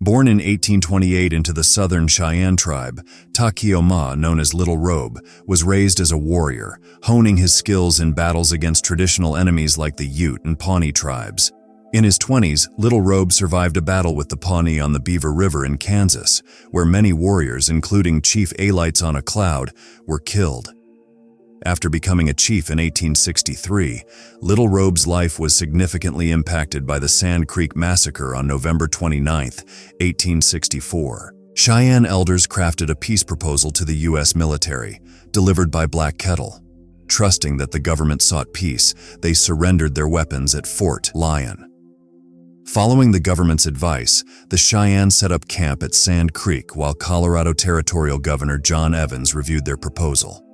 Born in 1828 into the Southern Cheyenne tribe, Takioma, known as Little Robe, was raised as a warrior, honing his skills in battles against traditional enemies like the Ute and Pawnee tribes. In his 20s, Little Robe survived a battle with the Pawnee on the Beaver River in Kansas, where many warriors, including Chief Alites on a Cloud, were killed. After becoming a chief in 1863, Little Robe's life was significantly impacted by the Sand Creek Massacre on November 29, 1864. Cheyenne elders crafted a peace proposal to the U.S. military, delivered by Black Kettle. Trusting that the government sought peace, they surrendered their weapons at Fort Lyon. Following the government's advice, the Cheyenne set up camp at Sand Creek while Colorado Territorial Governor John Evans reviewed their proposal.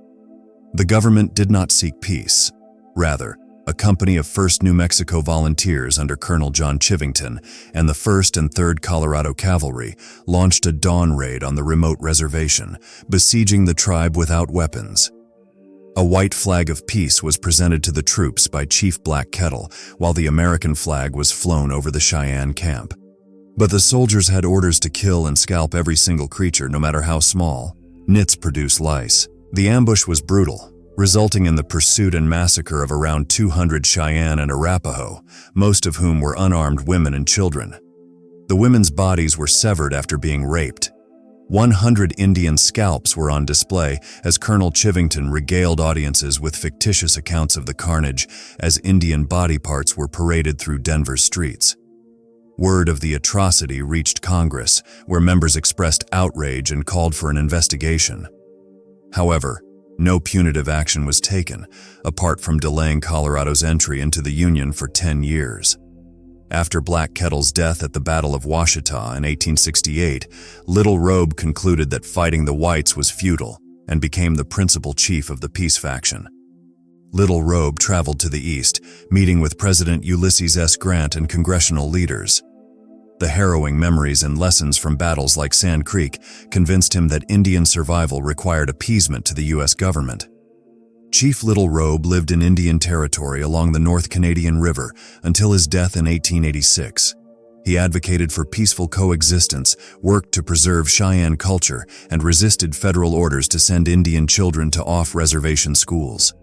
The government did not seek peace. Rather, a company of 1st New Mexico Volunteers under Colonel John Chivington and the 1st and 3rd Colorado Cavalry launched a dawn raid on the remote reservation, besieging the tribe without weapons. A white flag of peace was presented to the troops by Chief Black Kettle, while the American flag was flown over the Cheyenne camp. But the soldiers had orders to kill and scalp every single creature, no matter how small. Nits produce lice. The ambush was brutal, resulting in the pursuit and massacre of around 200 Cheyenne and Arapaho, most of whom were unarmed women and children. The women's bodies were severed after being raped. 100 Indian scalps were on display as Colonel Chivington regaled audiences with fictitious accounts of the carnage as Indian body parts were paraded through Denver's streets. Word of the atrocity reached Congress, where members expressed outrage and called for an investigation. However, no punitive action was taken, apart from delaying Colorado's entry into the Union for 10 years. After Black Kettle's death at the Battle of Washita in 1868, Little Robe concluded that fighting the whites was futile and became the principal chief of the peace faction. Little Robe traveled to the east, meeting with President Ulysses S. Grant and congressional leaders. The harrowing memories and lessons from battles like Sand Creek convinced him that Indian survival required appeasement to the U.S. government. Chief Little Robe lived in Indian Territory along the North Canadian River until his death in 1886. He advocated for peaceful coexistence, worked to preserve Cheyenne culture, and resisted federal orders to send Indian children to off-reservation schools.